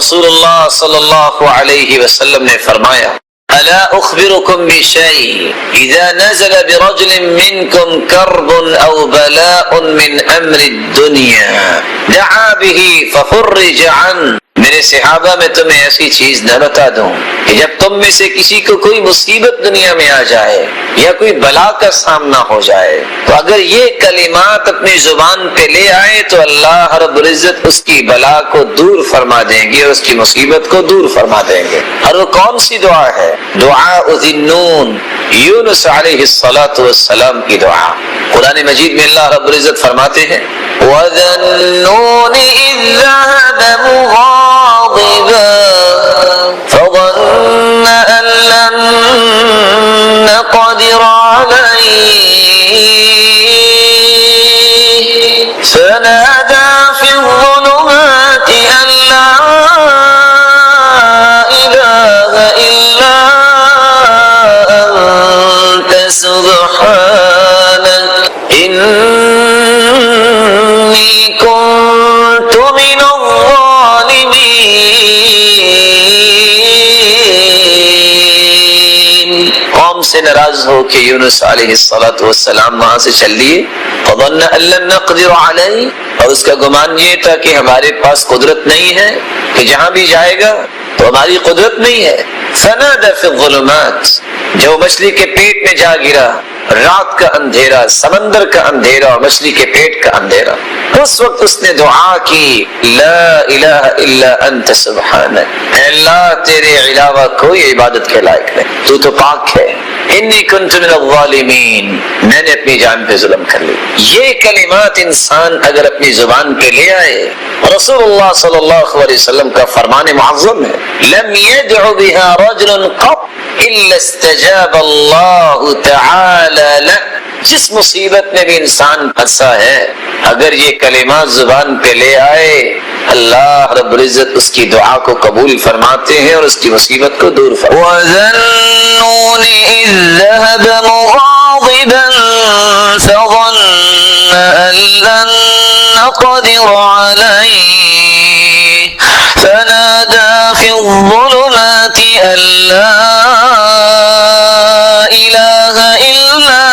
رسول اللہ صلی اللہ علیہ وسلم نے فرمایا الا اخبركم بشيء اذا نزل برجل منكم كرب او بلاء من امر الدنيا دعا به ففرج عنه. میرے صحابہ میں تمہیں ایسی چیز نہ بتا دوں کہ جب تم میں سے کسی کو کوئی مصیبت دنیا میں آ جائے یا کوئی بلا کا سامنا ہو جائے تو اگر یہ کلمات اپنی زبان پہ لے آئے تو اللہ رب العزت اس کی بلا کو دور فرما دیں گے اور اس کی مصیبت کو دور فرما دیں گے. اور وہ کون سی دعا ہے؟ دعاء ذی النون، یونس علیہ الصلوۃ والسلام کی دعا. قرآن مجید میں اللہ رب العزت فرماتے ہیں وَذَا النُّونِ إِذْ ذَهَبَ مُغَاضِبًا فَظَنَّ أَن لَّن نَّقْدِرَ عَلَيْهِ فَنَادَىٰ فِي الظُّلُمَاتِ أَن لَّا إِلَٰهَ إِلَّا أَنتَ سُبْحَانَكَ كنت من الظالمين. قوم سے ناراض ہو کہ یونس علیہ الصلوۃ والسلام وہاں سے چل دیے. فظن ان لن نقدر علیہ، اور اس کا گمان یہ تھا کہ ہمارے پاس قدرت نہیں ہے، کہ جہاں بھی جائے گا تو ہماری قدرت نہیں ہے. فنادى في الظلمات، جو مچھلی کے پیٹ میں جا گرا، رات کا اندھیرا، سمندر کا اندھیرا اور مچھلی کے پیٹ کا اندھیرا، اس وقت اس نے دعا کی لا الہ الا انت سبحانک، اے اللہ تیرے علاوہ کوئی عبادت کے لائق نہیں، تو تو پاک ہے. انی کنت من الظالمین، میں نے اپنی جان پہ ظلم کر لی. یہ کلمات انسان اگر اپنی زبان پہ لے آئے، رسول اللہ صلی اللہ علیہ وسلم کا فرمان معظم ہے لم يدع بها رجل قط الا استجاب اللہ تعالی له. جس مصیبت میں بھی انسان پھنسا ہے اگر یہ کلمات زبان پہ لے آئے اللہ رب العزت اس کی دعا کو قبول فرماتے ہیں اور اس کی مصیبت کو دور فرماتے ہیں. وَذَنُّونِ إِذْ ذَهَبَ مُغَاضِبًا فَظَنَّ أَن لَّن نَّقْدِرَ عَلَيْهِ فَنَادَىٰ فِي الظُّلُمَاتِ أَن لَّا إِلَٰهَ إِلَّا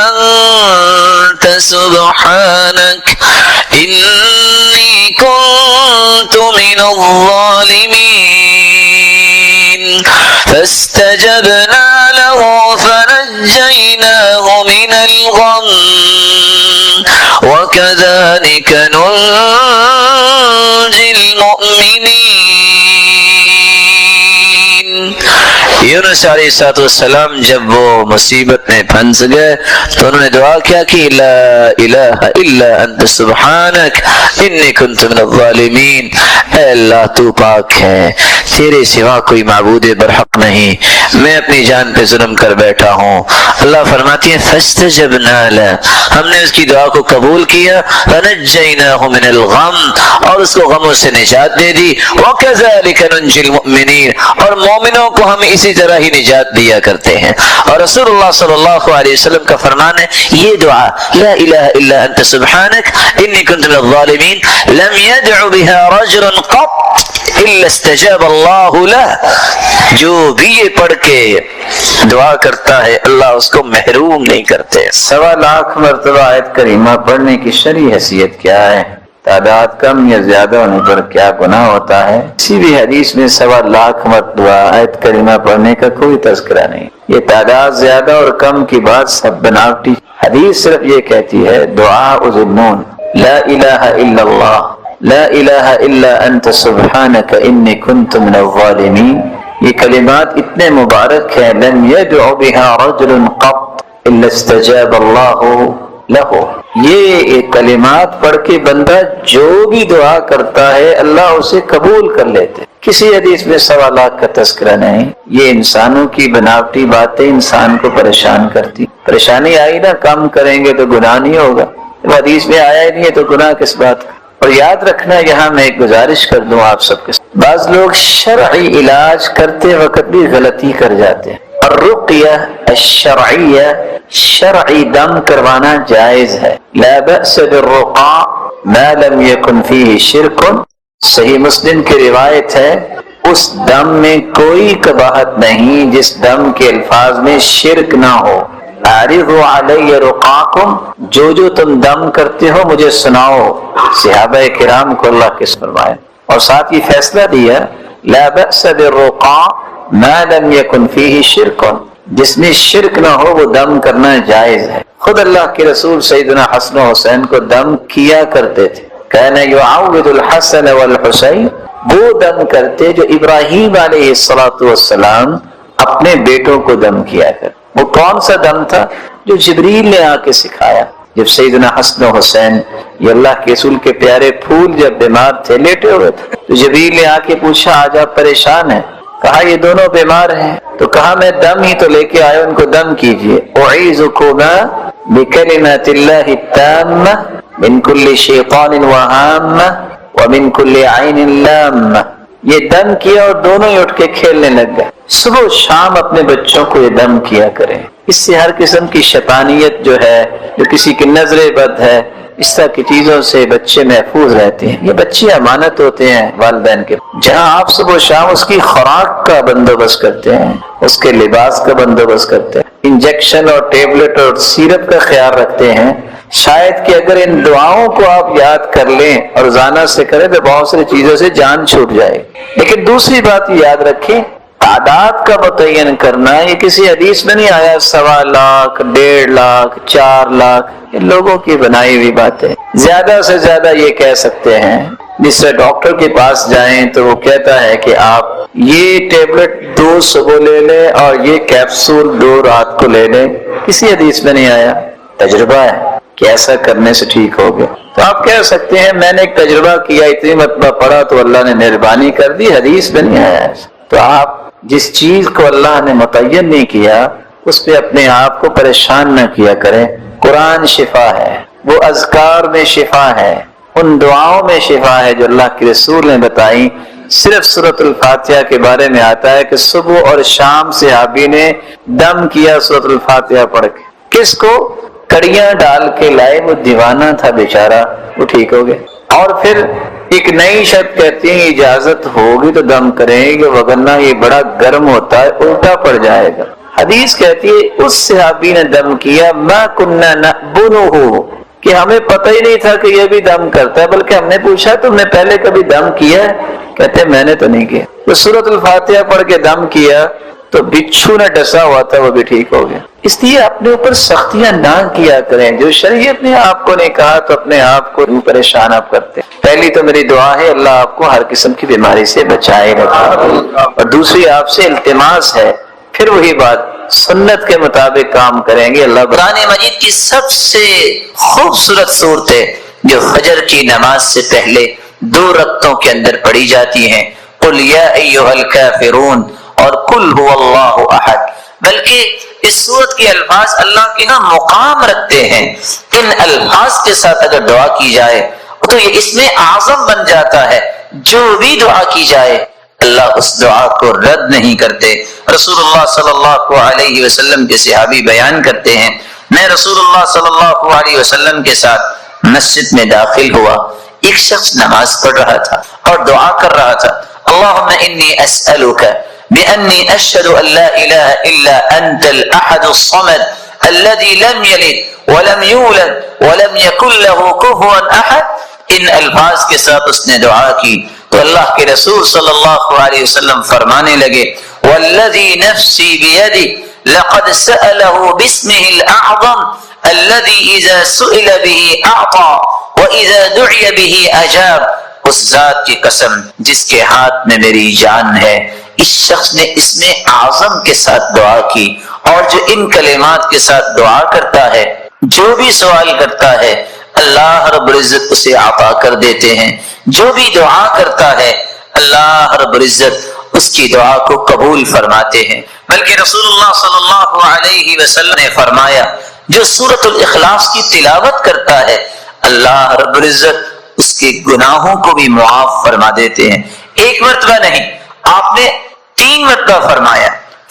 أَنتَ سُبْحَانَكَ إِنِّي كُنتُ مِنَ الظَّالِمِينَ. فَاسْتَجَبْنَا لَهُ فَنَجَّيْنَاهُ مِنَ الْغَمِّ وَكَذَٰلِكَ نُنجِي الْمُؤْمِنِينَ. یونس علیہ السلام جب وہ مصیبت میں پھنس گئے تو انہوں نے دعا کیا کہ لا الہ الا انت سبحانک انی کنت من الظالمین. اے اللہ تو پاک ہے، تیرے سوا کوئی معبود برحق نہیں، میں اپنی جان پہ ظلم کر بیٹھا ہوں. اللہ فرماتی ہے فاستجبنا له، ہم نے اس کی دعا کو قبول کیا. فنجیناہ من الغم، اور اس کو غموں سے نجات دے دی. وکذالک ننجی المؤمنین، اور مومنوں کو ہم اسی طرح ہی نجات دیا کرتے ہیں. اور رسول اللہ صلی اللہ علیہ وسلم کا فرمان ہے یہ دعا لا الہ الا انت سبحانک انی کنت من الظالمین لم يدع بها رجل قط الا استجاب اللہ له. جو بھی یہ پڑھ کے دعا کرتا ہے اللہ اس کو محروم نہیں کرتے. 1.25 لاکھ مرتبہ آیت کریمہ پڑھنے کی شرعی حیثیت کیا ہے؟ تعداد کم یا زیادہ ہونے پر کیا گناہ ہوتا ہے؟ کسی بھی حدیث میں 1.25 لاکھ مرتبہ آیت کریمہ پڑھنے کا کوئی تذکرہ نہیں. یہ تعداد زیادہ اور کم کی بات سب بناوٹی. حدیث صرف یہ کہتی ہے دعاء ذی النون، لا الہ الا اللہ، لا الہ الا انت سبحانک انی کنت من الظالمین. یہ کلمات اتنے مبارک ہیں لم يدع بها رجل قط الا استجاب اللہ له. یہ کلمات پڑھ کے بندہ جو بھی دعا کرتا ہے اللہ اسے قبول کر لیتے. کسی حدیث میں 1.25 لاکھ کا تذکرہ نہیں. یہ انسانوں کی بناوٹی باتیں انسان کو پریشان کرتی. پریشانی آئی نا کم کریں گے تو گناہ نہیں ہوگا، حدیث میں آیا ہی نہیں ہے تو گناہ کس بات کا. اور یاد رکھنا یہاں میں ایک گزارش کر دوں آپ سب کے ساتھ، بعض لوگ شرعی علاج کرتے وقت بھی غلطی کر جاتے ہیں. الرقیہ الشرعیہ، شرعی دم کروانا جائز ہے. لا بأس بالرقاء ما لم يكن فيه شرك صحیح مسلم کی روایت ہے اس دم میں کوئی قباحت نہیں جس دم کے الفاظ میں شرک نہ ہو. اعرضوا علی رقاکم، جو تم دم کرتے ہو مجھے سناؤ. صحابہ کرام کو اللہ کے فرمایا اور ساتھ یہ فیصلہ دیا لا بأس بالرقاء ما لم يكن فيه شرک، جس میں شرک نہ ہو وہ دم کرنا جائز ہے. خود اللہ کے رسول سیدنا حسن و حسین کو دم کیا کرتے تھے. کان یعوذ الحسن والحسین، وہ دم کرتے جو ابراہیم علیہ السلام اپنے بیٹوں کو دم کیا کر. وہ کون سا دم تھا؟ جو جبریل نے آ کے سکھایا. جب سیدنا حسن و حسین یہ اللہ کے رسول کے پیارے پھول جب بیمار تھے، لیٹے ہوئے تھے، تو جبریل نے آ کے پوچھا آج آپ پریشان ہیں؟ کہا یہ دونوں بیمار ہیں. تو کہا میں دم ہی تو لے کے آیا، ان کو دم کیجئے. اعیذکما بکلمات اللہ التامہ من کل شیطان وہامہ ومن کل عین لامہ. یہ دم کیا اور دونوں ہی اٹھ کے کھیلنے لگ گئے. صبح و شام اپنے بچوں کو یہ دم کیا کریں. اس سے ہر قسم کی شیطانیت جو ہے، جو کسی کی نظر بد ہے، اس طرح کی چیزوں سے بچے محفوظ رہتے ہیں. یہ بچے امانت ہوتے ہیں والدین کے. جہاں آپ صبح و شام اس کی خوراک کا بندوبست کرتے ہیں، اس کے لباس کا بندوبست کرتے ہیں، انجیکشن اور ٹیبلٹ اور سیرپ کا خیال رکھتے ہیں، شاید کہ اگر ان دعاؤں کو آپ یاد کر لیں اور روزانہ سے کریں تو بہت ساری چیزوں سے جان چھوٹ جائے. لیکن دوسری بات یہ یاد رکھیں، تعداد کا متعین کرنا یہ کسی حدیث میں نہیں آیا. 1.25 لاکھ 1.5 لاکھ 4 لاکھ یہ لوگوں کی بنائی ہوئی باتیں. زیادہ سے زیادہ یہ کہہ سکتے ہیں، جس سے ڈاکٹر کے پاس جائیں تو وہ کہتا ہے کہ آپ یہ ٹیبلٹ 2 صبح لے لیں اور یہ کیپسول 2 رات کو لے لیں. کسی حدیث میں نہیں آیا. تجربہ ہے کہ ایسا کرنے سے ٹھیک ہو گیا. تو آپ کہہ سکتے ہیں میں نے ایک تجربہ کیا، اتنی مرتبہ پڑھا تو اللہ نے مہربانی کر دی. حدیث میں نہیں آیا. تو آپ جس چیز کو اللہ نے متعین نہیں کیا اس پہ اپنے آپ کو پریشان نہ کیا کریں. قرآن شفا ہے، وہ اذکار میں شفا ہے، ان دعاؤں میں شفا ہے جو اللہ کے رسول نے بتائی. صرف سورۃ الفاتحہ کے بارے میں آتا ہے کہ صبح اور شام صحابی نے دم کیا سورۃ الفاتحہ پڑھ کے. کس کو؟ کڑیاں ڈال کے لائے، وہ دیوانہ تھا بیچارہ، وہ ٹھیک ہو گیا. اور پھر ایک نئی شرط کہتی ہیں اجازت ہوگی تو دم کریں گے، وگرنہ یہ بڑا گرم ہوتا ہے الٹا پڑ جائے گا. حدیث کہتی ہے اس صحابی نے دم کیا ما کننا نأبنہ، کہ ہمیں پتہ ہی نہیں تھا کہ یہ بھی دم کرتا ہے، بلکہ ہم نے پوچھا تم نے پہلے کبھی دم کیا ہے؟ کہتے میں نے تو نہیں کیا. تو سورۃ الفاتحہ پڑھ کے دم کیا تو بچھو نے ڈسا ہوا تھا وہ بھی ٹھیک ہو گیا. اس لیے اپنے اوپر سختیاں نہ کیا کریں. جو شریعت نے آپ کو نہیں کہا تو اپنے آپ کو پریشان آپ کرتے. پہلی تو میری دعا ہے اللہ آپ کو ہر قسم کی بیماری سے بچائے رکھے، اور دوسری آپ سے التماس ہے پھر وہی بات سنت کے مطابق کام کریں گے. اللہ قرآن مجید کی سب سے خوبصورت صورتیں جو فجر کی نماز سے پہلے 2 رکعتوں کے اندر پڑھی جاتی ہیں، قل یا ایھا الکافرون اور قل هو اللہ احد. بلکہ اس سورت کے الفاظ اللہ کے ہاں مقام رکھتے ہیں. ان الفاظ کے ساتھ اگر دعا کی جائے تو یہ اس میں اعظم بن جاتا ہے. جو بھی دعا کی جائے اللہ اس دعا کو رد نہیں کرتے. رسول اللہ صلی اللہ علیہ وسلم کے صحابی بیان کرتے ہیں میں رسول اللہ صلی اللہ علیہ وسلم کے ساتھ مسجد میں داخل ہوا. ایک شخص نماز پڑھ رہا تھا اور دعا کر رہا تھا اللہم انی اسألک بأنی اشہد ان لا الہ الا انت الاحد الصمد الذي لم يلد ولم يولد ولم يكن له كفوا احد. ان الفاظ کے ساتھ اس نے دعا کی تو اللہ کے رسول صلی اللہ علیہ وسلم فرمانے لگے والذی نفسی بیدی لقد سأله باسمه الاعظم الذي اذا سئل به اعطى واذا دعي به اجاب. اس ذات کی قسم جس کے ہاتھ میں میری جان ہے، اس شخص نے اسم اعظم کے ساتھ دعا کی، اور جو ان کلمات کے ساتھ دعا کرتا ہے، جو بھی سوال کرتا ہے اللہ رب العزت اسے عطا کر دیتے ہیں. جو بھی دعا کرتا ہے اللہ رب العزت اس کی دعا کو قبول فرماتے ہیں. بلکہ رسول اللہ صلی اللہ علیہ وسلم نے فرمایا جو سورۃ الاخلاص کی تلاوت کرتا ہے اللہ رب العزت اس کے گناہوں کو بھی معاف فرما دیتے ہیں. ایک مرتبہ نہیں، آپ نے 3 مرتبہ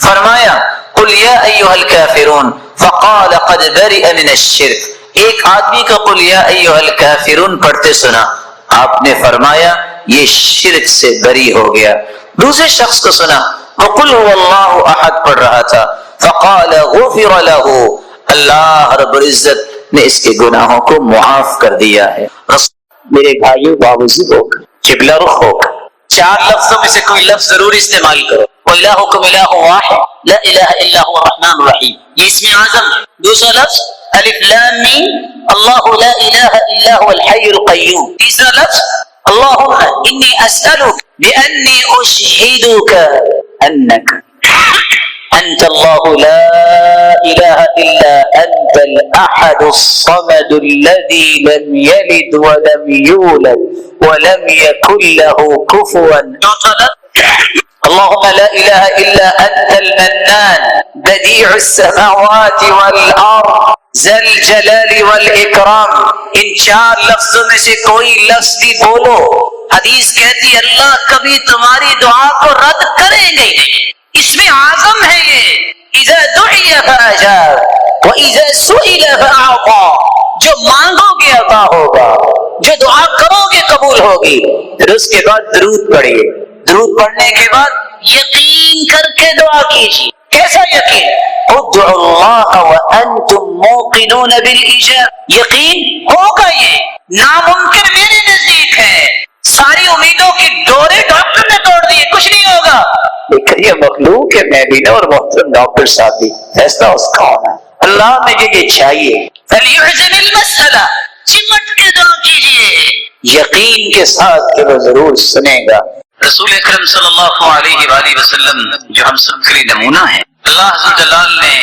فرمایا قل یا ایھا الکافرون فقال قد برئ من الشرک. ایک آدمی کا قل یا ایھا الکافرون پڑھتے سنا، آپ نے فرمایا یہ شرک سے بری ہو گیا۔ دوسرے شخص کو سنا وہ قل هو اللہ احد پڑھ رہا تھا، فقال غفر له، اللہ رب العزت نے اس کے گناہوں کو معاف کر دیا ہے۔ میرے بھائیو باوجود ہو قبلہ رخ ہو، چار لفظوں میں سے کوئی لفظ ضرور استعمال کرو۔ وَإِلَٰهُكُمْ إِلَٰهٌ وَاحِدٌ لَا إِلَٰهَ إِلَّا هُوَ الرَّحْمَٰنُ الرَّحِيمُ، یہ اسم اعظم ہے۔ دوسرا لفظ الف لام میم اللہ لا الہ الا هو الحی القیوم۔ تیسرا لفظ اللهم انی اسألک بأنی اشہدک انک انت اللہ لا الہ الا انت الاحد الصمد الذي لم يلد ولم يولد ولم يكن له كفوا احد۔ اللهم لا الہ الا انت المنان بدیع السماوات والارض ذا الجلال والاکرام۔ ان چار لفظوں میں سے کوئی لفظ بھی بولو، حدیث کہتی ہے اللہ کبھی تمہاری دعا کو رد کریں گے نہیں۔ اس میں اعظم ہے یہ، اذا دعی فاجاب واذا سئل فاعطى، جو مانگو گے عطا ہوگا، جو دعا کرو گے قبول ہوگی۔ پھر اس کے بعد درود پڑھیے، درود پڑھنے کے بعد یقین کر کے دعا کیجیے۔ کیسا یقین؟ ادعوا اللہ وانتم موقنون بالاجابہ، یقین ہوگا، یہ ناممکن میرے نزدیک ہے۔ ساری امیدوں کی ڈورے ڈاکٹر نے توڑ دی، کچھ نہیں ہوگا، لیکن یہ مخلوق ہے، میں بھی نہ اور محترم ڈاکٹر صاحب بھی، فیصلہ اس کا ہونا۔ اللہ مجھے یہ چاہیے، فلیعزم المسئلہ، چمٹ کے دعا کیجیے یقین کے ساتھ کہ وہ ضرور سنے گا۔ رسول اکرم صلی اللہ علیہ وآلہ وسلم جو ہم سب کے لیے نمونہ ہے، اللہ عز و جلال نے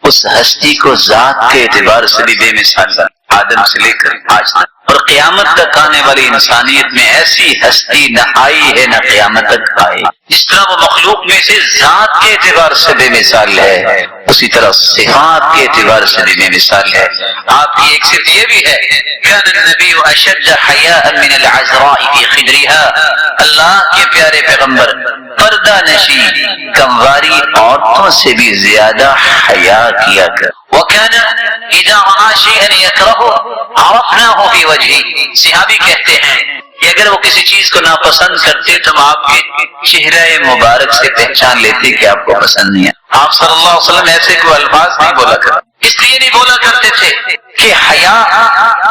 اس ہستی کو ذات کے اعتبار سے بھی بے مثال بنا، آدم سے لے کر آج تک، اور قیامت تک آنے والی انسانیت میں ایسی ہستی نہ آئی ہے نہ قیامت تک آئے۔ جس طرح وہ مخلوق میں سے ذات کے اعتبار سے بے مثال ہے، اسی طرح صفات کے اعتبار سے بھی بے مثال ہے۔ آپ کی ایک صفت یہ بھی ہے، كان النبي اشد حیاء من العذراء في خدرها، اللہ کے پیارے پیغمبر پردہ نشی کمواری عورتوں سے بھی زیادہ حیا کیا کر۔ وكان اذا رأى شيئا يكرهه عرفناه في وجهه، صحابی کہتے ہیں کہ اگر وہ کسی چیز کو ناپسند کرتے تو ہم آپ کے چہرے مبارک سے پہچان لیتے کہ آپ کو پسند نہیں ہے۔ آپ صلی اللہ علیہ وسلم ایسے کوئی الفاظ نہیں بولا کرتے، اس لیے نہیں بولا کرتے تھے کہ حیا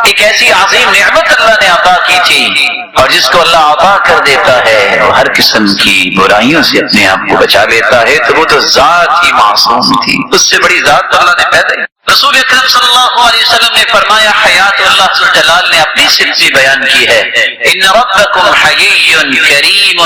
ایک ایسی عظیم نعمت اللہ نے عطا کی تھی، اور جس کو اللہ عطا کر دیتا ہے وہ ہر قسم کی برائیوں سے اپنے آپ کو بچا لیتا ہے، تو وہ تو ذات ہی معصوم تھی، اس سے بڑی ذات تو اللہ نے پیدا کی۔ رسول اکرم صلی اللہ علیہ وسلم نے فرمایا حیات اللہ عز و جلال نے اپنی صفت بھی بیان کی ہے، ان ربکم حیی کریم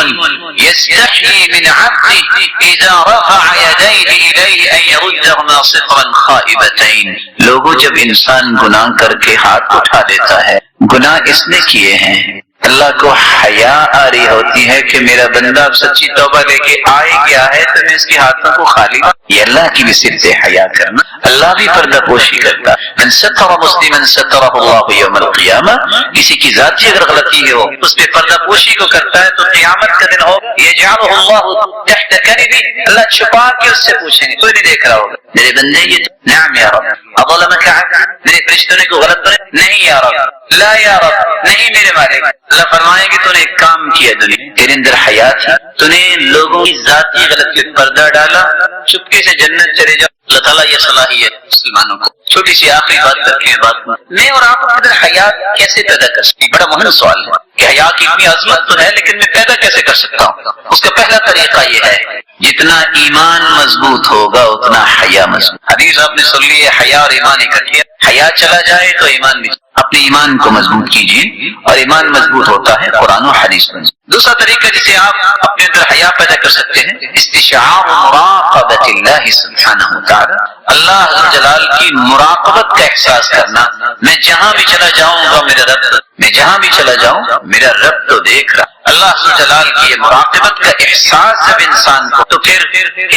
یستحیی من عبده اذا رفع یدیہ الیہ ان یردہما صفرا خائبتین۔ لوگوں جب انسان گناہ کر کے ہاتھ اٹھا دیتا ہے، گناہ اس نے کیے ہیں، اللہ کو حیا آ رہی ہوتی ہے کہ میرا بندہ اب سچی توبہ لے کے آئے گیا ہے تو میں اس کے ہاتھوں کو خالی، یہ اللہ کی بھی صفت ہے حیا کرنا۔ اللہ بھی پردہ پوشی کرتا، من ستر مسلما سترہ اللہ یوم القیامہ، کسی کی ذاتی اگر غلطی ہو اس پہ پردہ پوشی کو کرتا ہے تو قیامت کا دن ہو یجعلہ اللہ تحت کنبی، اللہ چھپا کے اس سے پوچھیں گے، کوئی نہیں دیکھ رہا ہوگا، میرے بندے یہ نعم یا رب اظلمک عبد، میرے فرشتوں نے کوئی غلط کرے نہیں یا رب، لا یا رب نہیں میرے مالک، اللہ فرمائیں گے تو نے ایک کام کیا دنیا تیرے اندر حیا تھی، تو نے لوگوں کی ذاتی غلطی پر پردہ ڈالا، چپکے سے جنت چلے جاؤ۔ اللہ تعالیٰ یہ صلاحیت مسلمانوں کو۔ چھوٹی سی آخری بات کر کے بات میں اور آپ اپنے اندر حیا کیسے پیدا کر سکتے ہیں؟ بڑا مہم سوال ہے کہ حیا کی اتنی عظمت تو ہے لیکن میں پیدا کیسے کر سکتا ہوں؟ اس کا پہلا طریقہ یہ ہے جتنا ایمان مضبوط ہوگا اتنا حیا مضبوط۔ حدیث آپ نے سن لی ہے، حیا اور ایمان اکٹھے، حیا چلا جائے تو ایمان بھی۔ اپنے ایمان کو مضبوط کیجیے اور ایمان مضبوط ہوتا ہے قرآن و حدیث میں۔ دوسرا طریقہ جسے آپ اپنے اندر حیا پیدا کر سکتے ہیں، استشعار مراقبۃ اللہ سبحانہ وتعالی، اللہ عز و جلال کی مراقبت کا احساس کرنا۔ میں جہاں بھی چلا جاؤں گا میرا رب، میں جہاں بھی چلا جاؤں میرا رب تو دیکھ رہا۔ اللہ عز و جلال کی یہ مراقبت کا احساس جب انسان کو، تو پھر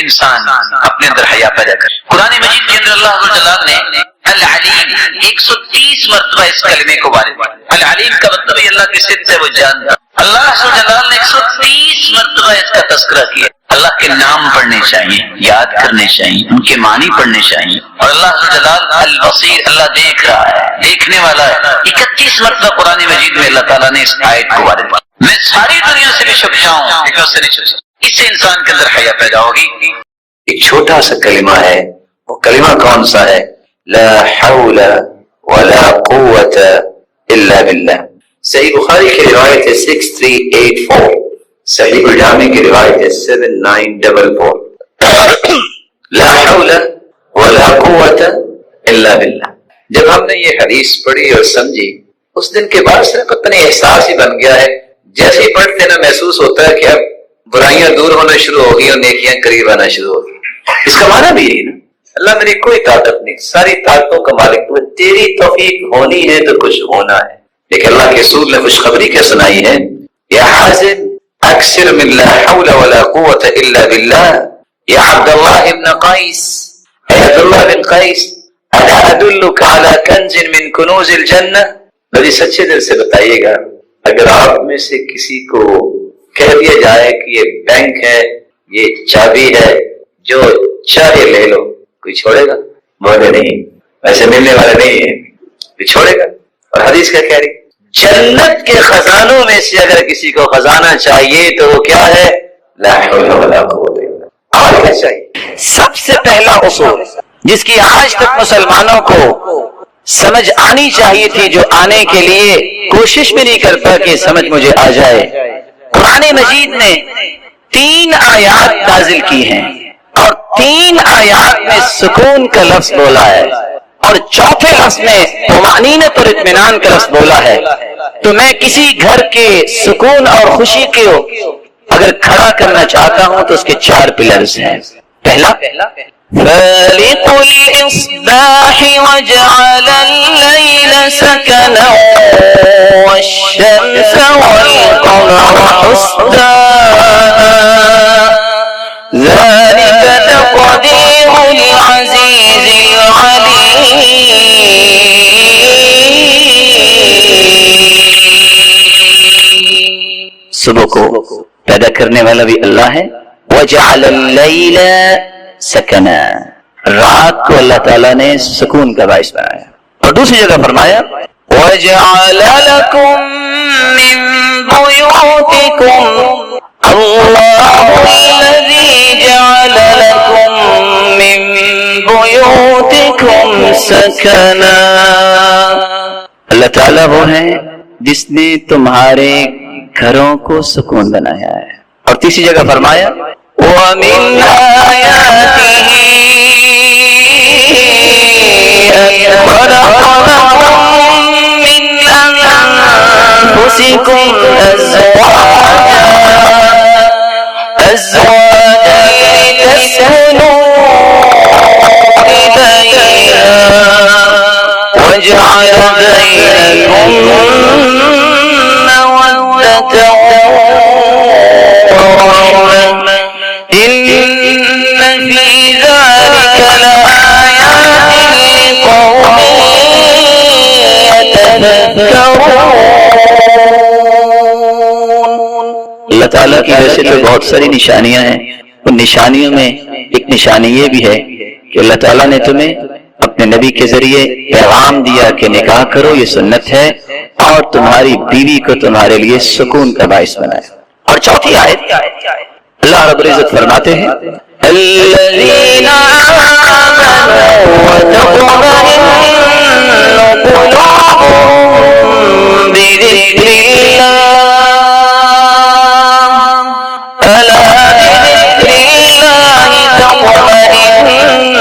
انسان اپنے اندر حیا پیدا کر۔ قرآن مجید کے اندر اللہ عز و جلال نے العلیم 130 مرتبہ اس کلمے کو وارد کیا۔ العلیم کا مطلب یہ اللہ کی صفت ہے، وہ جانتا۔ اللہ عز و جلال نے 130 مرتبہ اس کا تذکرہ کیا۔ اللہ کے نام پڑھنے چاہیے، یاد کرنے چاہیے، ان کے معنی پڑھنے چاہیے. اور اللہ جلال البصیر، اللہ دیکھ رہا ہے، دیکھنے والا ہے. 31 مرتبہ قرآن مجید میں اللہ تعالیٰ نے اس آیت کو وارد کیا. میں ساری دنیا سے بھی چھپ جاؤں لیکن اس سے نہیں چھپ سکتا. اس سے انسان کے اندر حیا پیدا ہوگی. ایک چھوٹا سا کلمہ ہے، وہ کلمہ کون سا ہے؟ لا حول ولا قوت الا باللہ. صحیح بخاری کی روایت ہے 6384، صحیح الجامع کی روایت ہے 7944. لا حول ولا قوت الا باللہ. جب ہم نے یہ حدیث پڑھی اور سمجھی، اس دن کے بعد صرف اپنے احساس ہی بن گیا ہے. جیسے ہی پڑھتے نا محسوس ہوتا ہے کہ اب برائیاں دور ہونا شروع ہوگی اور نیکیاں قریب آنا شروع ہوگی. اس کا معنی بھی یہی نا، اللہ میری کوئی طاقت نہیں، ساری طاقتوں کا مالک تو تیری توفیق ہونی ہے تو کچھ ہونا ہے. لیکن اللہ کے رسول نے خوشخبری کیا سنائی ہے؟ یا حازم اکثر من لا حول ولا قوت الا باللہ. یا عبداللہ ابن قیس، اے عبداللہ بن قیس، الا ادلک علی کنز من کنوز الجنہ. بڑی سچے دل سے بتائیے گا، اگر آپ میں سے کسی کو کہہ دیا جائے کہ یہ بینک ہے، یہ چابی ہے، جو چاہے لے لو، کوئی چھوڑے گا؟ بولے نہیں، ویسے ملنے والے نہیں ہے، کوئی چھوڑے گا؟ اور حدیث کیا کہہ رہی؟ جنت کے خزانوں میں سے اگر کسی کو خزانہ چاہیے تو وہ کیا ہے؟ لا حول ولا قوت الا باللہ. اور کیا چاہیے؟ سب سے پہلا اصول جس کی آج تک مسلمانوں کو سمجھ آنی چاہیے تھی، جو آنے کے لیے کوشش بھی نہیں کرتا کہ سمجھ مجھے آ جائے. قرآن مجید نے 3 آیات نازل کی ہیں اور 3 آیات میں سکون کا لفظ بولا ہے اور چوتھے لفظ میں طمأنینت اور اطمینان کا لفظ بولا ہے. تو میں کسی گھر کے سکون اور خوشی کو اگر کھڑا کرنا چاہتا ہوں تو اس کے 4 پلرز ہیں. پہلا، فالق الإصباح وجعل الليل سكنا والشمس والقمر حسبانا ذلك تقدير العزيز العليم. صبح کو پیدا کرنے والا بھی اللہ ہے. وجعل الليل سکنا، رات کو اللہ تعالیٰ نے سکون کا باعث بنایا. اور دوسری جگہ فرمایا وَجَعَلَ لَكُم مِّن بُيُوتِكُمْ اللَّهُ الَّذِي جَعَلَ لَكُم مِّن بُيُوتِكُمْ سَكَنًا. اللہ تعالیٰ وہ ہے جس نے تمہارے گھروں کو سکون بنایا ہے. اور تیسری جگہ فرمایا وَمِنْ آيَاتِهِ أَنْ خَلَقَ لَكُم مِّنْ أَنفُسِكُمْ أَزْوَاجًا لِتَسْكُنُوا إِلَيْهَا وَجَعَلَ بَيْنَكُم مَّوَدَّةً وَرَحْمَةً إِنَّ فِي ذَلِكَ لَآيَاتٍ لِقَوْمٍ يَتَفَكَّرُونَ. اللہ تعالیٰ کی ویسے تو بہت ساری نشانیاں ہیں. ان نشانیوں میں ایک نشانی یہ بھی ہے کہ اللہ تعالیٰ نے تمہیں اپنے نبی کے ذریعے پیغام دیا کہ نکاح کرو، یہ سنت ہے، اور تمہاری بیوی کو تمہارے لیے سکون کا باعث بنایا. اور چوتھی آیت اللہ رب العزت فرماتے ہیں الذین آمنوا وتطمئن قلوبهم بذکر اللہ الا بذکر اللہ تطمئن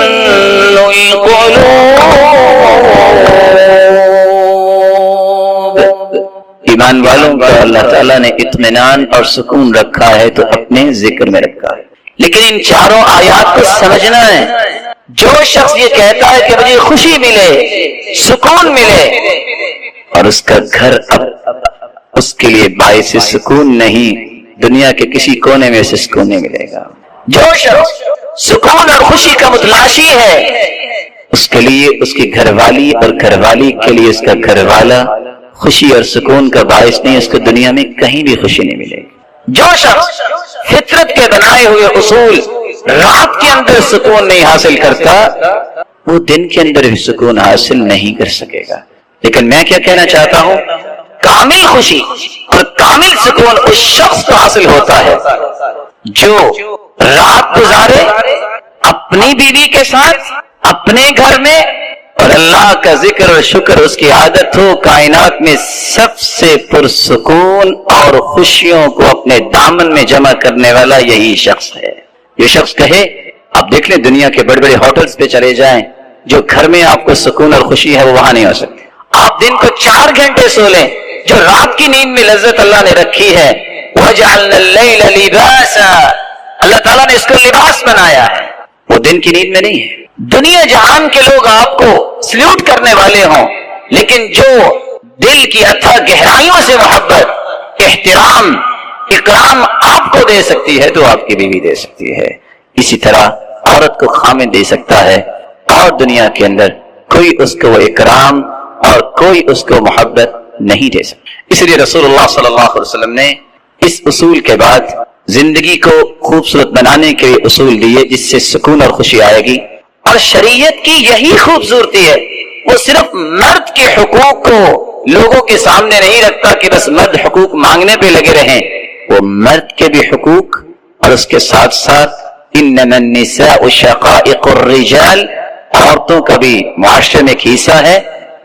القلوب. ایمان والوں کا اللہ تعالیٰ نے اطمینان اور سکون رکھا ہے تو اپنے ذکر میں رکھا ہے. لیکن ان 4 آیات کو سمجھنا ہے. جو شخص یہ کہتا ہے کہ مجھے خوشی ملے، سکون ملے، اور اس کا گھر اب اس کے لیے باعث سکون نہیں، دنیا کے کسی کونے میں اسے سکون نہیں ملے گا. جو شخص سکون اور خوشی کا متلاشی ہے، اس کے لیے اس کی گھر والی اور گھر والی کے لیے اس کا گھر والا خوشی اور سکون کا باعث نہیں، اس کو دنیا میں کہیں بھی خوشی نہیں ملے گی. جو شخص فطرت کے بنائے ہوئے اصول رات کے اندر سکون نہیں حاصل کرتا، وہ دن کے اندر بھی سکون حاصل نہیں کر سکے گا۔ لیکن میں کیا کہنا چاہتا ہوں، کامل خوشی اور کامل سکون اس شخص کو حاصل ہوتا ہے جو رات گزارے اپنی بیوی کے ساتھ اپنے گھر میں، اور اللہ کا ذکر اور شکر اس کی عادت ہو۔ کائنات میں سب سے پرسکون اور خوشیوں کو اپنے دامن میں جمع کرنے والا یہی شخص ہے۔ یہ شخص کہے، آپ دیکھ لیں دنیا کے بڑے بڑے ہوٹلز پہ چلے جائیں، جو گھر میں آپ کو سکون اور خوشی ہے وہ وہاں نہیں ہو سکتی۔ آپ دن کو 4 گھنٹے سو لیں، جو رات کی نیند میں لذت اللہ نے رکھی ہے، وَجَعَلْنَا اللَّيْلَ لِبَاسًا، اللہ تعالیٰ نے اس کو لباس بنایا ہے، وہ دن کی نیند میں نہیں ہے۔ دنیا جہان کے لوگ آپ کو سلیوٹ کرنے والے ہوں، لیکن جو دل کی اتھا گہرائیوں سے محبت، احترام، اکرام آپ کو دے سکتی ہے تو آپ کی بیوی دے سکتی ہے۔ اسی طرح عورت کو خامن دے سکتا ہے، اور دنیا کے اندر کوئی اس کو اکرام اور کوئی اس کو محبت نہیں دے سکتا۔ اس لیے رسول اللہ صلی اللہ علیہ وسلم نے اس اصول کے بعد زندگی کو خوبصورت بنانے کے اصول دیے جس سے سکون اور خوشی آئے گی۔ اور شریعت کی یہی خوبصورتی ہے، وہ صرف مرد کے حقوق کو لوگوں کے سامنے نہیں رکھتا کہ بس مرد حقوق مانگنے پہ لگے رہیں، وہ مرد کے بھی حقوق اور اس کے ساتھ ساتھ انما النساء شقائق الرجال، عورتوں کا بھی معاشرے میں ایک حصہ ہے،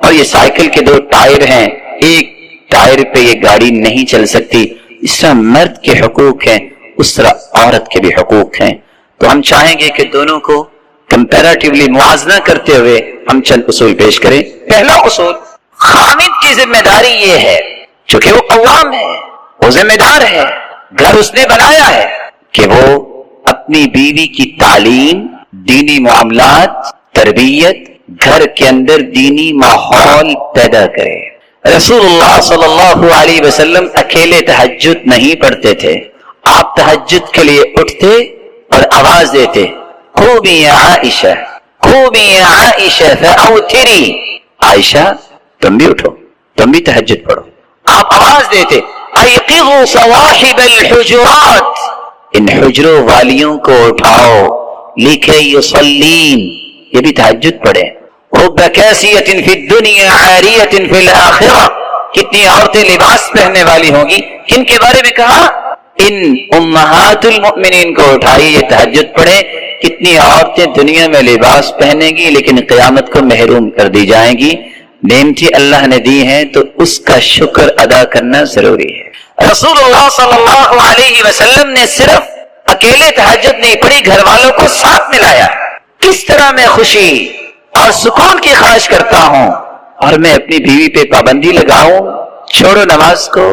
اور یہ سائیکل کے 2 ٹائر ہیں، ایک ٹائر پہ یہ گاڑی نہیں چل سکتی۔ اس طرح مرد کے حقوق ہیں، اس طرح عورت کے بھی حقوق ہیں۔ تو ہم چاہیں گے کہ دونوں کو کمپیریٹیولی موازنہ کرتے ہوئے ہم چند اصول پیش کریں۔ پہلا اصول، خامد کی ذمہ داری یہ ہے، چونکہ وہ قوام ہے، وہ ذمہ دار ہے، گھر اس نے بنایا ہے، کہ وہ اپنی بیوی کی تعلیم، دینی معاملات، تربیت، گھر کے اندر دینی ماحول پیدا کرے۔ رسول اللہ صلی اللہ علیہ وسلم اکیلے تہجد نہیں پڑھتے تھے، آپ تہجد کے لیے اٹھتے اور آواز دیتے، قومی یا عائشہ، قومی یا عائشہ فاوتری، عائشہ تم بھی اٹھو، تم بھی تہجد پڑھو۔ آپ آواز دیتے، ایقظوا صواحب الحجرات، ان حجروں والیوں کو اٹھاؤ، لکھے یصلین، یہ بھی تہجد پڑھیں۔ رب کاسیۃ فی الدنیا عاریۃ فی الآخرہ، کتنی عورتیں لباس پہننے والی ہوں گی، کن کے بارے میں کہا؟ ان امہات المؤمنین کو اٹھائیے، یہ تہجد پڑھیں۔ کتنی عورتیں دنیا میں لباس پہنیں گی لیکن قیامت کو محروم کر دی جائیں گی۔ نعمتیں اللہ نے دی ہیں تو اس کا شکر ادا کرنا ضروری ہے۔ رسول اللہ صلی اللہ علیہ وسلم نے صرف اکیلے تہجد نہیں پڑھی، گھر والوں کو ساتھ ملایا۔ کس طرح میں خوشی اور سکون کی خواہش کرتا ہوں، اور میں اپنی بیوی پہ پابندی لگاؤں، چھوڑو نماز کو،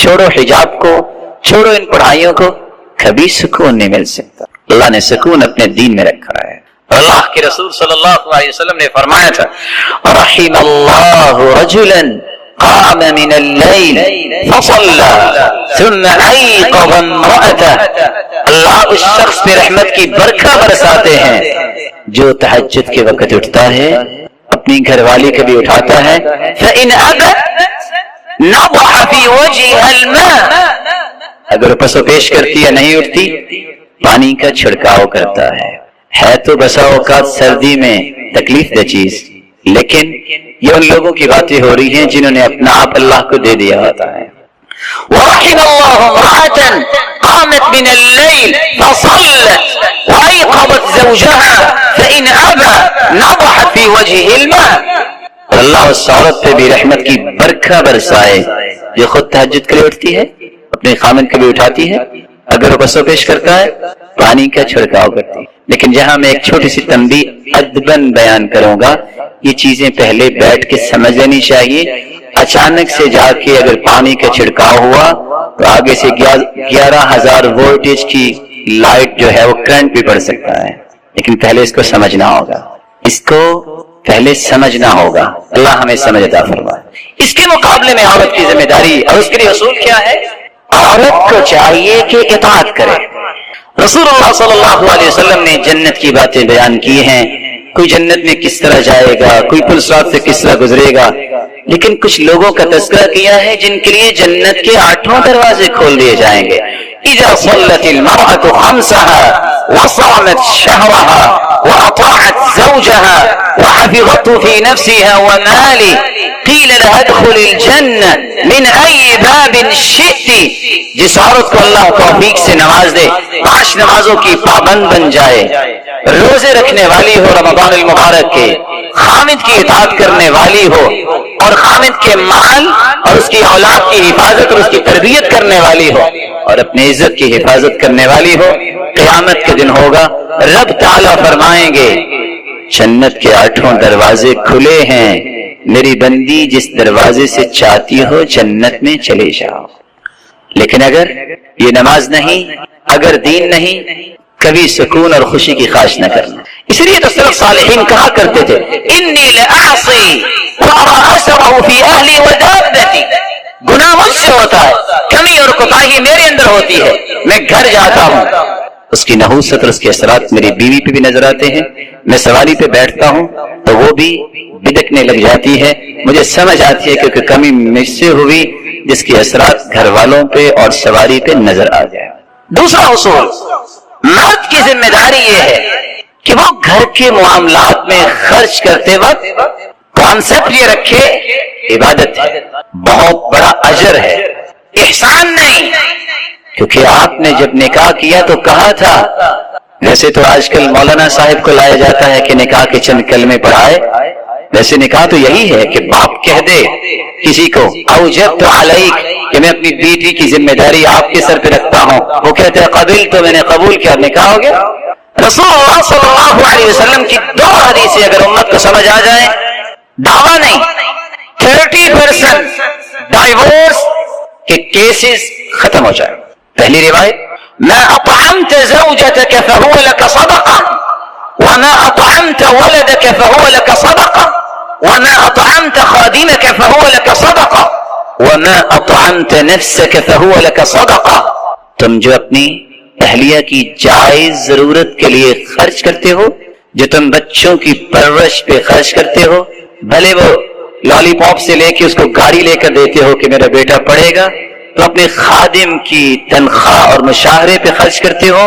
چھوڑو حجاب کو، چھوڑو ان پڑھائیوں کو، کبھی سکون نہیں مل سکتا۔ اللہ نے سکون اپنے دین میں رکھا ہے۔ اللہ کے رسول صلی اللہ علیہ وسلم نے فرمایا تھا، رحم اللہ رجلا قام من اللیل فصلى ثم ایقظ امرأته، اللہ اس شخص پہ رحمت کی برکھا برساتے ہیں جو تہجد کے وقت اٹھتا ہے، اپنی گھر والی کو بھی اٹھاتا ہے۔ فإن أبت نضح في وجهها الماء، اگر پسو پیش کرتی ہے نہیں اٹھتی، پانی کا چھڑکاؤ کرتا ہے تو بسا اوقات سردی میں تکلیف دہ چیز، لیکن یہ ان لوگوں کی باتیں ہو رہی ہیں جنہوں نے اپنا آپ اللہ کو دے دیا ہوتا ہے۔ وَرَحِمَ اللَّهُ امْرَأَةً قَامَتْ مِنَ اللَّيْلِ فَصَلَّتْ وَأَيْقَظَتْ زَوْجَهَا فَإِنْ أَبَى نَضَحَتْ فِي وَجْهِهِ الْمَاء، اللہ اس عورت پہ بھی رحمت کی برکھا برسائے جو خود تہجد کے لیے اٹھتی ہے، اپنے خامن کو بھی اٹھاتی ہے، اگر وہ بسو پیش کرتا ہے پانی کا چھڑکاؤ کرتی ہے۔ لیکن جہاں میں ایک چھوٹی سی تنبیہ ادباً بیان کروں گا، یہ چیزیں پہلے بیٹھ کے سمجھ لینی چاہیے۔ اچانک سے جا کے اگر پانی کا چھڑکاؤ ہوا تو آگے سے 11,000 وولٹیج کی لائٹ جو ہے وہ کرنٹ بھی پڑ سکتا ہے، لیکن پہلے اس کو سمجھنا ہوگا، اس کو پہلے سمجھنا ہوگا۔ اللہ ہمیں سمجھ عطا فرمائے۔ اس کے مقابلے میں عورت کی ذمہ داری اور اس کے لیے اصول کیا ہے؟ عورت کو چاہیے کہ اطاعت کرے۔ رسول اللہ صلی اللہ علیہ وسلم نے جنت کی باتیں بیان کی ہیں، کوئی جنت میں کس طرح جائے گا، کوئی پل صراط سے کس طرح گزرے گا، لیکن کچھ لوگوں کا تذکرہ کیا ہے جن کے لیے جنت کے 8 دروازے کھول دیے جائیں گے۔ اذا صلت المرأة خمسها وصامت شهرها واطاعت زوجها وحفظته في نفسها وماله قیل لها ادخل الجنة من ای باب شئت. جس عورت کو اللہ توفیق سے نواز دے 5 نمازوں کی پابند بن جائے، روزے رکھنے والی ہو رمضان المبارک کے، خامد کی اطاعت کرنے والی ہو اور خامد کے مال اور اس کی اولاد کی حفاظت اور اس کی تربیت کرنے والی ہو اور اپنی عزت کی حفاظت کرنے والی ہو، قیامت کے دن ہوگا رب تعالیٰ فرمائیں گے جنت کے 8 دروازے کھلے ہیں، میری بندی جس دروازے سے چاہتی ہو جنت میں چلے جاؤ. لیکن اگر یہ نماز نہیں، اگر دین نہیں، کبھی سکون اور خوشی کی خواہش نہ کرنا. اس لیے تو سلف صالحین کہا کرتے تھے انی لأعصی وارى اثره في اهلی ودابتی. گناہ مجھ سے ہوتا ہے، کمی اور کوتاہی میرے اندر ہوتی ہے، میں گھر جاتا ہوں، اس کی نحوست اور اس کے اثرات میری بیوی پہ بھی نظر آتے ہیں. میں سواری پہ بیٹھتا ہوں تو وہ بھی بدکنے لگ جاتی ہے، مجھے سمجھ آتی ہے کیونکہ کمی مجھ سے ہوئی جس کے اثرات گھر والوں پہ اور سواری پہ نظر آ جائے. دوسرا اصول، مرد کی ذمہ داری یہ ہے کہ وہ گھر کے معاملات میں خرچ کرتے وقت کانسیپٹ یہ رکھے عبادت ہے، بہت بڑا اجر ہے، احسان نہیں. کیونکہ آپ نے جب نکاح کیا تو کہا تھا، ویسے تو آج کل مولانا صاحب کو لایا جاتا ہے کہ نکاح کے چند کلمے پڑھائے، ویسے نکاح تو یہی ہے کہ باپ کہہ دے کسی کو اوجبت علیک کہ میں اپنی بیٹی کی ذمہ داری آپ کے سر پہ رکھتا ہوں، وہ کہتے ہیں قبل تو میں نے قبول کیا، نکاح ہو گیا. رسول اللہ صلی اللہ علیہ وسلم کی 2 حدیثیں اگر امت کو سمجھ آ جائیں، دعویٰ نہیں، 30% ڈائیورس کے کیسز ختم ہو جائے. پہلی روایت، ما اطعمت زوجتك فهو لك صدقة وما اطعمت ولدك فهو لك صدقة وما اطعمت خادمك فهو لك صدقة وما اطعمت نفسك فهو لك صدقة. تم جو اپنی اہلیہ کی جائز ضرورت کے لیے خرچ کرتے ہو، جو تم بچوں کی پرورش پہ خرچ کرتے ہو، بھلے وہ لالی پاپ سے لے کے اس کو گاڑی لے کر دیتے ہو کہ میرا بیٹا پڑھے گا، تو اپنے خادم کی تنخواہ اور مشاہرے پہ خرچ کرتے ہو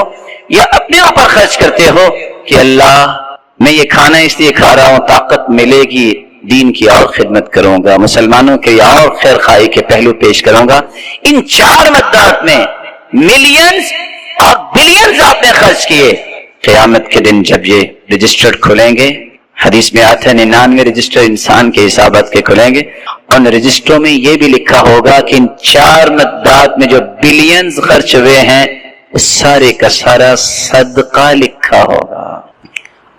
یا اپنے اوپر خرچ کرتے ہو کہ اللہ میں یہ کھانا اس لیے کھا رہا ہوں طاقت ملے گی دین کی اور خدمت کروں گا، مسلمانوں کے اور خیر خواہی کے پہلو پیش کروں گا. ان 4 مدات میں ملینز اور بلینز آپ نے خرچ کیے. قیامت کے دن جب یہ رجسٹر کھولیں گے، حدیث میں آتا ہے 99 رجسٹر انسان کے حسابات کے کھلیں گے، اور رجسٹروں میں یہ بھی لکھا ہوگا کہ ان 4 مدات میں جو بلینز خرچ ہوئے ہیں اس سارے کا سارا صدقہ لکھا ہوگا.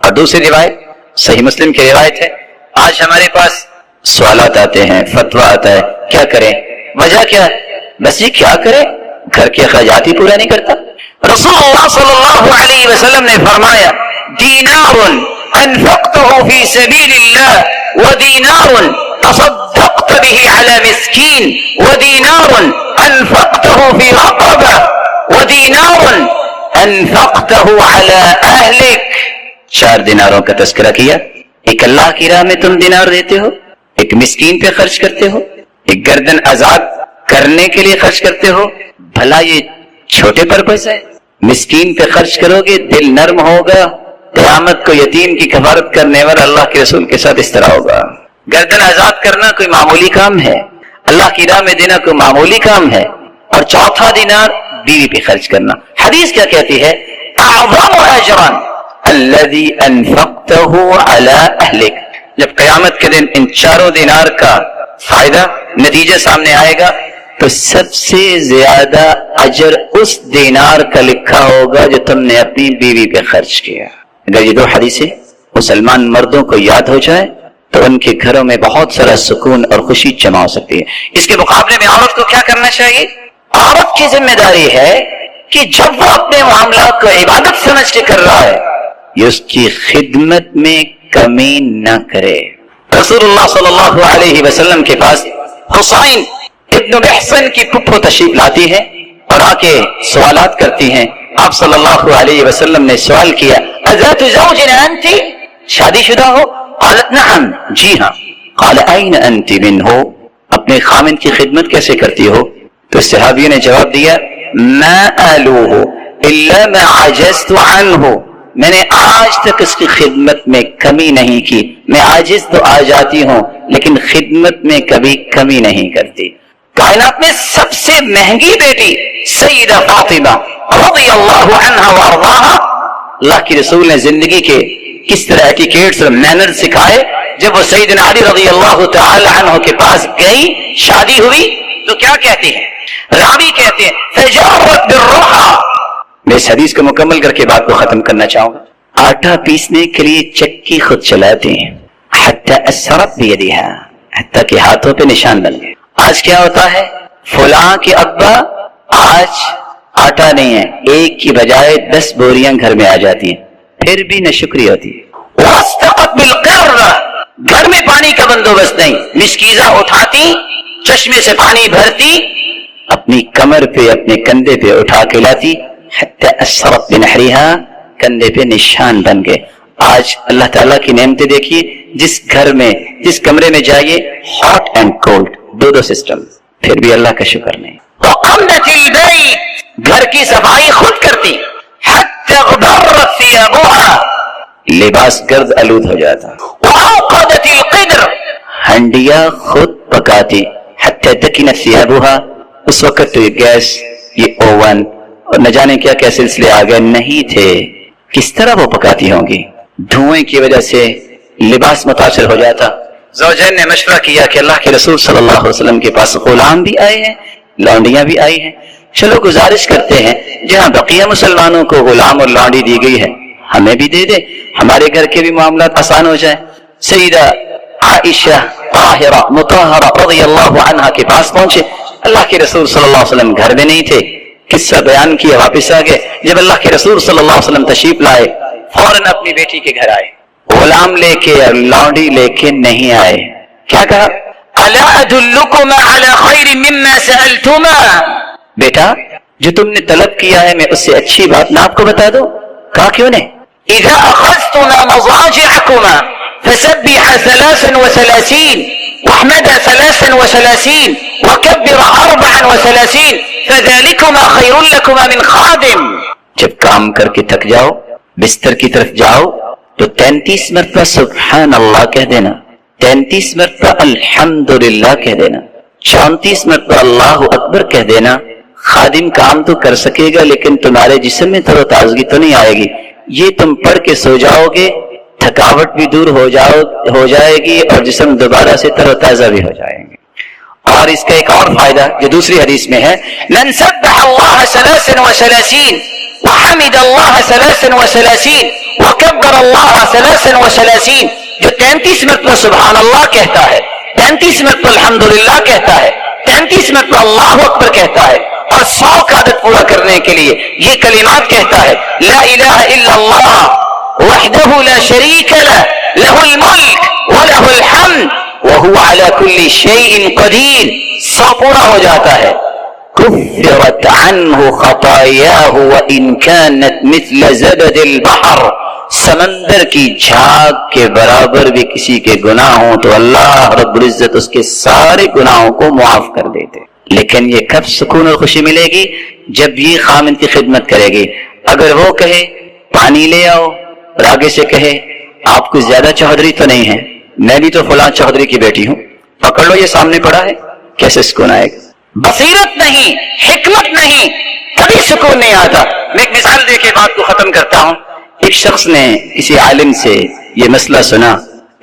اور دوسری روایت صحیح مسلم کی روایت ہے، آج ہمارے پاس سوالات آتے ہیں، فتویٰ آتا ہے، کیا کریں، وجہ کیا؟ بس یہ کیا کریں، گھر کے اخراجات ہی پورا نہیں کرتا. رسول اللہ صلی اللہ علیہ وسلم نے فرمایا دینار انفقته في سبيل الله ودينار تصدقت به على مسكين ودينار انفقته في رقبة ودينار انفقته على اهلك. 4 دیناروں کا تذکرہ کیا، ایک اللہ کی راہ میں تم دینار دیتے ہو، ایک مسکین پہ خرچ کرتے ہو، ایک گردن آزاد کرنے کے لیے خرچ کرتے ہو. بھلا یہ چھوٹے پرپس ہے؟ مسکین پہ خرچ کرو گے دل نرم ہوگا، قیامت کو یتیم کی کفارت کرنے والا اللہ کے رسول کے ساتھ اس طرح ہوگا. گردن آزاد کرنا کوئی معمولی کام ہے، اللہ کی راہ میں دینا کوئی معمولی کام ہے. اور 4تھا دینار بیوی پہ خرچ کرنا. حدیث کیا کہتی ہے؟ اعظم اجرا الذي انفقته على اهلك. جب قیامت کے دن ان 4 دینار کا فائدہ نتیجہ سامنے آئے گا تو سب سے زیادہ اجر اس دینار کا لکھا ہوگا جو تم نے اپنی بیوی پہ خرچ کیا. اگر یہ 2 حدیثیں مسلمان مردوں کو یاد ہو جائے تو ان کے گھروں میں بہت سارا سکون اور خوشی جمع ہو سکتی ہے. اس کے مقابلے میں عورت کو کیا کرنا چاہیے؟ عورت کی ذمہ داری ہے کہ جب وہ اپنے معاملات کو عبادت سمجھ کے کر رہا ہے یہ اس کی خدمت میں کمی نہ کرے. رسول اللہ صلی اللہ علیہ وسلم کے پاس حسین ابن محسن کی پھپھو تشریف لاتی ہے اور آ کے سوالات کرتی ہیں. آپ صلی اللہ علیہ وسلم نے سوال کیا اذات زوج انت؟ شادی شدہ ہو؟ قالت نعم، جی ہاں. قال این انت منه؟ اپنے خامن کی خدمت کیسے کرتی ہو؟ تو صحابی نے جواب دیا ما آلوہ الا ما عجزت عنہ، میں نے آج تک اس کی خدمت میں کمی نہیں کی. میں عاجز تو آ جاتی ہوں لیکن خدمت میں کبھی کمی نہیں کرتی. کائنات میں سب سے مہنگی بیٹی سیدہ فاطمہ رضی اللہ عنہا وارضاہا، اللہ کے رسول نے زندگی کے کس طرح ایٹیکیٹس اور مینر سکھائے. جب وہ سیدنا علی رضی اللہ تعالی عنہ کے پاس گئی، شادی ہوئی، تو کیا کہتے ہیں؟ راوی کہتے ہیں فجارت بالرحى. میں اس حدیث کو مکمل کر کے بات کو ختم کرنا چاہوں گا. آٹا پیسنے کے لیے چکی خود چلاتے ہیں، حتی اثرت بیدہا، حتی کہ ہاتھوں پہ نشان بن گئے. آج کیا ہوتا ہے؟ فلاں کے ابا آج آٹا نہیں ہے، ایک کی بجائے 10 بوریاں گھر میں آ جاتی ہیں، پھر بھی نہ شکریہ ہوتی ہے. واستقت بالقر، گھر میں پانی کا بندوبست نہیں، مسکیزہ اٹھاتی، چشمے سے پانی بھرتی، اپنی کمر پہ اپنے کندھے پہ اٹھا کے لاتی، حتی اثرت بنحرہا، کندھے پہ نشان بن گئے. آج اللہ تعالیٰ کی نعمتیں دیکھیے، جس گھر میں جس کمرے میں جائیے ہاٹ اینڈ کولڈ، دو سسٹم، پھر بھی اللہ کا شکر نہیں. وقمنت البیت، گھر کی صفائی خود کرتی، حتی غبرت ثیابها، لباس گرد آلود ہو جاتا. وأوقدت القدر، ہنڈیا خود پکاتی، حتی تکنت ثیابها. اس وقت تو یہ گیس، یہ اوون اور نہ جانے کیا کیا سلسلے آ گئے نہیں تھے. کس طرح وہ پکاتی ہوں گی؟ دھوئیں کی وجہ سے لباس متاثر ہو جاتا. زوجین نے مشورہ کیا کہ اللہ کے رسول صلی اللہ علیہ وسلم کے پاس غلام بھی آئے ہیں، لونڈیاں بھی آئی ہیں، چلو گزارش کرتے ہیں جہاں بقیہ مسلمانوں کو غلام اور لونڈی دی گئی ہے ہمیں بھی دے دے، ہمارے گھر کے بھی معاملات آسان ہو جائیں. سیدہ عائشہ طاہرہ مطہرہ رضی اللہ عنہا کے پاس پہنچے. اللہ کے رسول صلی اللہ علیہ وسلم گھر میں نہیں تھے، قصہ بیان کیا، واپس آ گئے. جب اللہ کے رسول صلی اللہ علیہ وسلم تشریف لائے، فوراً اپنی بیٹی کے گھر آئے. غلام لے کے اور لونڈی لے کے نہیں آئے. کیا کہا؟ الا ادلکما علی خیر مما سألتما، بیٹا جو تم نے طلب کیا ہے میں اس سے اچھی بات نہ آپ کو بتا دوں؟ کہا کیوں نہیں؟ اذا اخذتما مضاجعکما فسبح 33 واحمد 33 وكبر 34 فذلكما خير لكما من خادم. جب کام کر کے تھک جاؤ، بستر کی طرف جاؤ تو 33 مرتبہ سبحان اللہ کہہ دینا، 33 مرتبہ الحمدللہ کہہ دینا، 34 مرتبہ اللہ اکبر کہہ دینا. خادم کام تو کر سکے گا لیکن تمہارے جسم میں تر و تازگی تو نہیں آئے گی. یہ تم پڑھ کے سو جاؤ گے، تھکاوٹ بھی دور ہو جائے گی اور جسم دوبارہ سے تر و تازہ بھی ہو جائیں گے. اور اس کا ایک اور فائدہ جو دوسری حدیث میں ہے، من سبح اللہ 33 وحمد اللہ 33 وکبر اللہ 33، جو 33 مرتبہ سبحان اللہ کہتا ہے، 33 مرتبہ الحمدللہ کہتا ہے، 33 مرتبہ اللہ اکبر کہتا ہے اور 100 کا عدد پورا کرنے کے لیے یہ کلمات کہتا ہے، لا الہ الا اللہ وحدہ لا شریک لہ، لہ الملک ولہ الحمد وهو على كل شيء قدير. 100 پورا ہو جاتا ہے. كفرت عنه خطاياه وإن كانت مثل زبد البحر، سمندر کی جھاگ کے برابر بھی کسی کے گناہ ہوں تو اللہ رب العزت اس کے سارے گناہوں کو معاف کر دیتے. لیکن یہ کب سکون اور خوشی ملے گی؟ جب یہ خامن کی خدمت کرے گی. اگر وہ کہے پانی لے آؤ اور آگے سے کہے آپ کو زیادہ چودھری تو نہیں ہے، میں بھی تو فلاں چودھری کی بیٹی ہوں، پکڑ لو یہ سامنے پڑا ہے، کیسے سکون آئے گا؟ بصیرت نہیں، حکمت نہیں، کبھی سکون نہیں آتا. میں ایک مثال دے کے بات کو ختم کرتا ہوں. ایک شخص نے کسی عالم سے یہ مسئلہ سنا،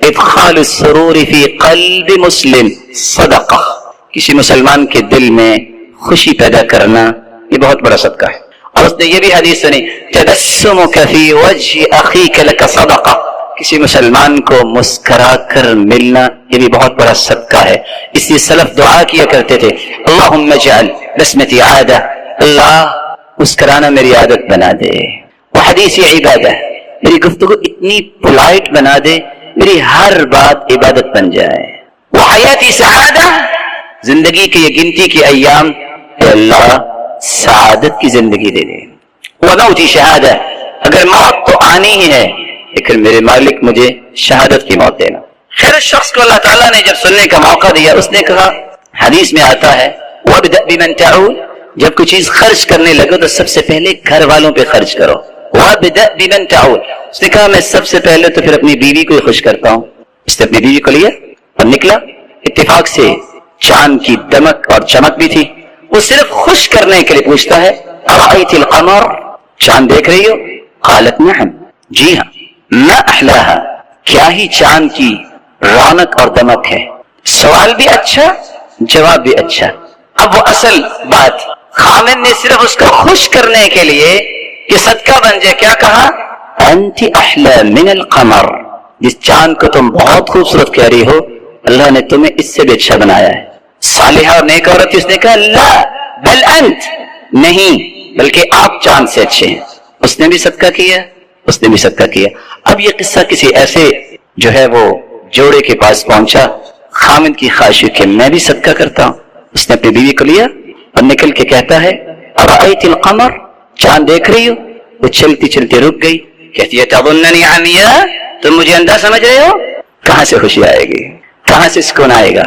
ادخال السرور فی قلب مسلم صدقہ، کسی مسلمان کے دل میں خوشی پیدا کرنا یہ بہت بڑا صدقہ ہے. اور اس نے یہ بھی حدیث سنی، تبسمک فی وجہ اخیک لک صدقہ، کسی مسلمان کو مسکرا کر ملنا یہ بھی بہت بڑا صدقہ ہے. اس لیے سلف دعا کیا کرتے تھے، اللہم اجعل بسمتی عادہ، اللہ مسکرانا میری عادت بنا دے، وحدیثی عبادہ، میری گفتگو اتنی پولائٹ بنا دے میری ہر بات عبادت بن جائے، وحیاتی سعادہ، زندگی کی یہ گنتی کے ایام کہ اللہ سعادت کی زندگی دے دے، وموتی شہادہ، اگر موت تو آنی ہی ہے لیکن میرے مالک مجھے شہادت کی موت دینا. خیر اس شخص کو اللہ تعالیٰ نے جب سننے کا موقع دیا، اس نے کہا، حدیث میں آتا ہے وَابْدَأْ بِمَنْ تَعُولُ جب کوئی چیز خرچ کرنے لگو تو سب سے پہلے گھر والوں پہ خرچ کرو. وَابْدَأْ بِمَنْ تَعُولُ. اس نے کہا میں سب سے پہلے تو پھر اپنی بیوی کو ہی خوش کرتا ہوں. اس نے اپنی بیوی کو لیا اور نکلا. اتفاق سے چاند کی دمک اور چمک بھی تھی. وہ صرف خوش کرنے کے لیے پوچھتا ہے أَرَأَيْتِ الْقَمَرَ. چاند دیکھ رہی ہو؟ قالت نعم. جی ہاں. ما احلاها. کیا ہی چاند کی رونق اور دمک ہے. سوال بھی اچھا, جواب بھی اچھا. اب وہ اصل بات, خامن نے صرف اس کو خوش کرنے کے لیے کہ صدقہ بن جائے کیا کہا؟ انت احلی من القمر. جس چاند کو تم بہت خوبصورت کہہ رہی ہو, اللہ نے تمہیں اس سے بھی اچھا بنایا ہے. صالحہ اور نیک عورت اس نے کہا لا بل انت. نہیں, بلکہ آپ چاند سے اچھے ہیں. اس نے بھی صدقہ کیا, اس نے بھی صدقہ کیا. اب یہ قصہ کسی ایسے جو ہے وہ جوڑے کے پاس پہنچا, خامد کی خواہش کہ میں بھی صدقہ کرتا ہوں. اس نے اپنی بیوی کو لیا اور نکل کے کہتا ہے ارأیت القمر. چاند دیکھ رہی ہو؟ وہ چلتی چلتی رک گئی. کہتی ہے تظننی عمیہ. تم مجھے اندھا سمجھ رہے ہو؟ کہاں سے خوشی آئے گی, کہاں سے سکون آئے گا؟